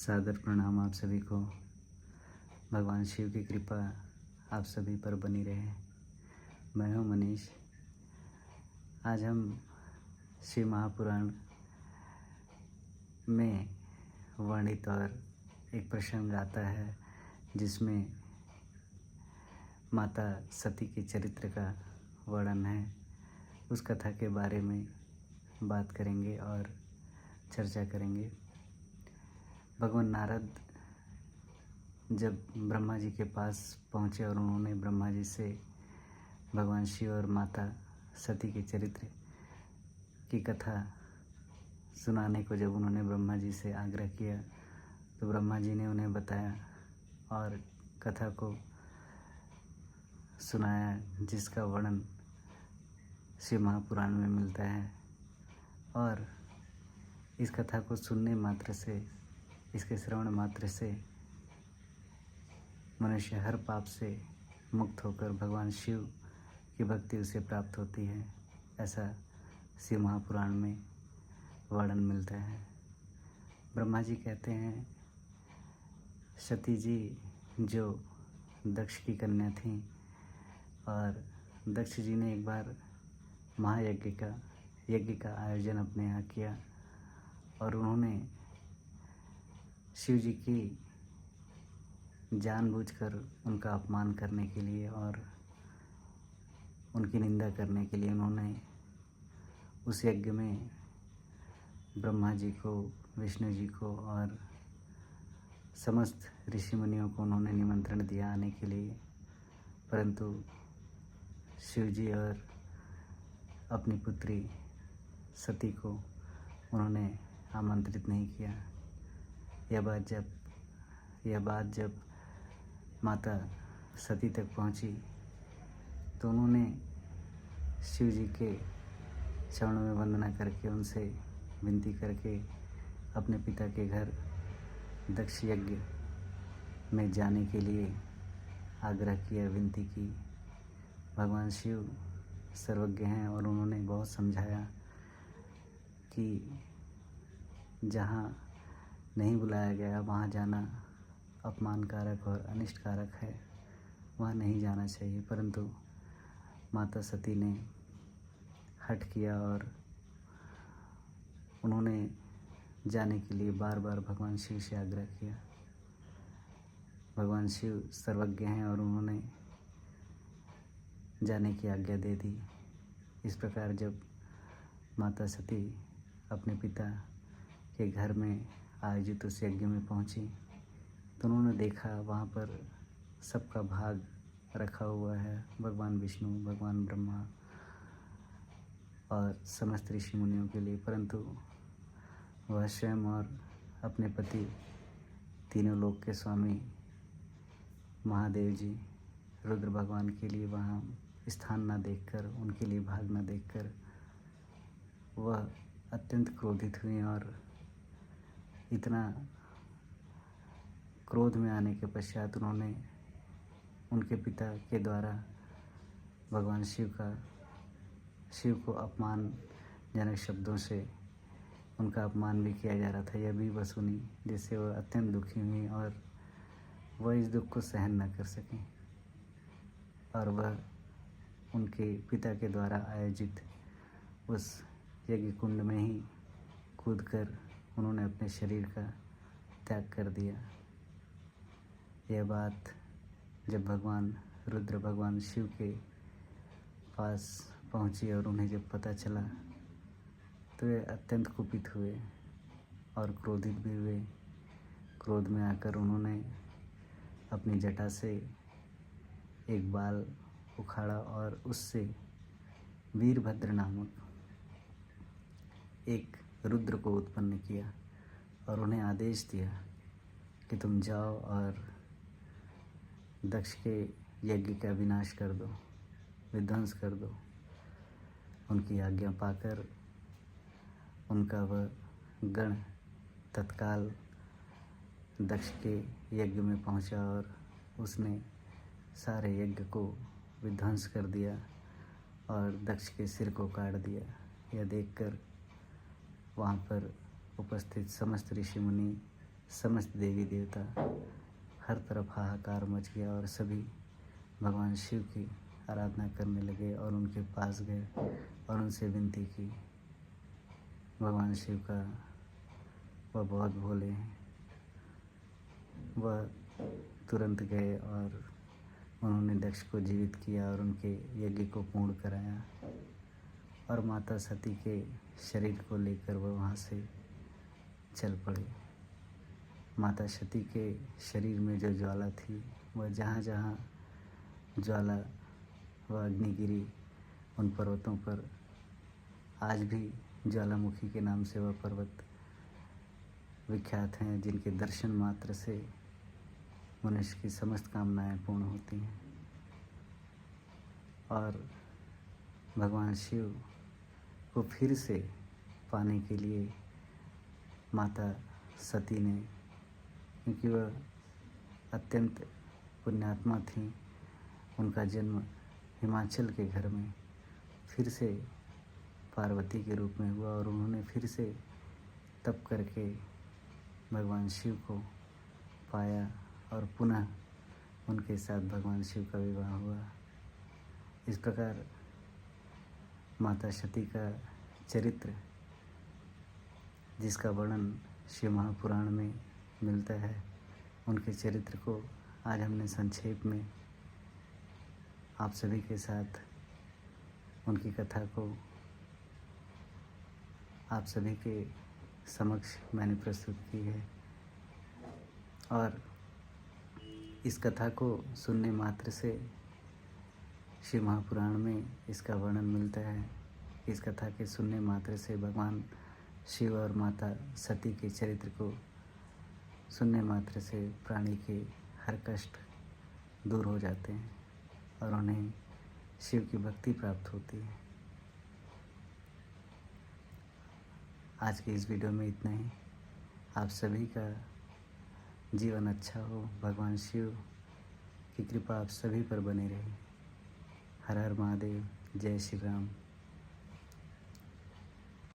सादर प्रणाम आप सभी को। भगवान शिव की कृपा आप सभी पर बनी रहे। मैं हूँ मनीष। आज हम शिव महापुराण में वर्णित और एक प्रसंग आता है जिसमें माता सती के चरित्र का वर्णन है। उस कथा के बारे में बात करेंगे और चर्चा करेंगे। भगवान नारद जब ब्रह्मा जी के पास पहुँचे और उन्होंने ब्रह्मा जी से भगवान शिव और माता सती के चरित्र की कथा सुनाने को जब उन्होंने ब्रह्मा जी से आग्रह किया तो ब्रह्मा जी ने उन्हें बताया और कथा को सुनाया, जिसका वर्णन शिव महापुराण में मिलता है। और इस कथा को सुनने मात्र से, इसके श्रवण मात्र से मनुष्य हर पाप से मुक्त होकर भगवान शिव की भक्ति उसे प्राप्त होती है। ऐसा शिव महापुराण में वर्णन मिलता है। ब्रह्मा जी कहते हैं, सती जी जो दक्ष की कन्या थी और दक्ष जी ने एक बार यज्ञ का आयोजन अपने यहाँ किया और उन्होंने शिव जी की जानबूझकर उनका अपमान करने के लिए और उनकी निंदा करने के लिए उन्होंने उस यज्ञ में ब्रह्मा जी को, विष्णु जी को और समस्त ऋषि मुनियों को उन्होंने निमंत्रण दिया आने के लिए, परंतु शिव जी और अपनी पुत्री सती को उन्होंने आमंत्रित नहीं किया। यह बात जब माता सती तक पहुंची तो उन्होंने शिव जी के चरणों में वंदना करके उनसे विनती करके अपने पिता के घर दक्ष यज्ञ में जाने के लिए आग्रह किया, विनती की। भगवान शिव सर्वज्ञ हैं और उन्होंने बहुत समझाया कि जहाँ नहीं बुलाया गया वहाँ जाना अपमानकारक और अनिष्टकारक है, वहाँ नहीं जाना चाहिए। परंतु माता सती ने हठ किया और उन्होंने जाने के लिए बार बार भगवान शिव से आग्रह किया। भगवान शिव सर्वज्ञ हैं और उन्होंने जाने की आज्ञा दे दी। इस प्रकार जब माता सती अपने पिता के घर में आयोजित उस यज्ञ में पहुंची तो उन्होंने देखा वहाँ पर सबका भाग रखा हुआ है, भगवान विष्णु, भगवान ब्रह्मा और समस्त ऋषि मुनियों के लिए, परंतु वह स्वयं और अपने पति, तीनों लोक के स्वामी महादेव जी, रुद्र भगवान के लिए वहाँ स्थान न देखकर, उनके लिए भाग न देखकर वह अत्यंत क्रोधित हुई और इतना क्रोध में आने के पश्चात उन्होंने उनके पिता के द्वारा भगवान शिव को अपमानजनक शब्दों से उनका अपमान भी किया जा रहा था, यह भी वह सुनी, जिससे वह अत्यंत दुखी हुई और वह इस दुख को सहन न कर सकें और वह उनके पिता के द्वारा आयोजित उस यज्ञ कुंड में ही कूदकर उन्होंने अपने शरीर का त्याग कर दिया। यह बात जब भगवान रुद्र, भगवान शिव के पास पहुंची और उन्हें जब पता चला तो वे अत्यंत कुपित हुए और क्रोधित भी हुए। क्रोध में आकर उन्होंने अपनी जटा से एक बाल उखाड़ा और उससे वीरभद्र नामक एक रुद्र को उत्पन्न किया और उन्हें आदेश दिया कि तुम जाओ और दक्ष के यज्ञ का विनाश कर दो, विध्वंस कर दो। उनकी आज्ञा पाकर उनका वह गण तत्काल दक्ष के यज्ञ में पहुंचा और उसने सारे यज्ञ को विध्वंस कर दिया और दक्ष के सिर को काट दिया। यह देखकर वहाँ पर उपस्थित समस्त ऋषि मुनि, समस्त देवी देवता हर तरफ हाहाकार मच गया और सभी भगवान शिव की आराधना करने लगे और उनके पास गए और उनसे विनती की। भगवान शिव का वह बहुत भोले हैं, वह तुरंत गए और उन्होंने दक्ष को जीवित किया और उनके यज्ञ को पूर्ण कराया और माता सती के शरीर को लेकर वह वहाँ से चल पड़े। माता सती के शरीर में जो ज्वाला थी वह जहाँ जहाँ ज्वाला व अग्नि गिरी उन पर्वतों पर आज भी ज्वालामुखी के नाम से वह पर्वत विख्यात हैं, जिनके दर्शन मात्र से मनुष्य की समस्त कामनाएं पूर्ण होती हैं। और भगवान शिव को फिर से पाने के लिए माता सती ने, क्योंकि वह अत्यंत पुण्यात्मा थी, उनका जन्म हिमाचल के घर में फिर से पार्वती के रूप में हुआ और उन्होंने फिर से तप करके भगवान शिव को पाया और पुनः उनके साथ भगवान शिव का विवाह हुआ। इस प्रकार माता सती का चरित्र, जिसका वर्णन शिव महापुराण में मिलता है, उनके चरित्र को आज हमने संक्षेप में आप सभी के साथ उनकी कथा को आप सभी के समक्ष मैंने प्रस्तुत की है। और इस कथा को सुनने मात्र से शिव महापुराण में इसका वर्णन मिलता है। इस कथा के सुनने मात्र से भगवान शिव और माता सती के चरित्र को सुनने मात्र से प्राणी के हर कष्ट दूर हो जाते हैं और उन्हें शिव की भक्ति प्राप्त होती है। आज के इस वीडियो में इतना ही। आप सभी का जीवन अच्छा हो, भगवान शिव की कृपा आप सभी पर बनी रहे। हर हर महादेव, जय श्री राम।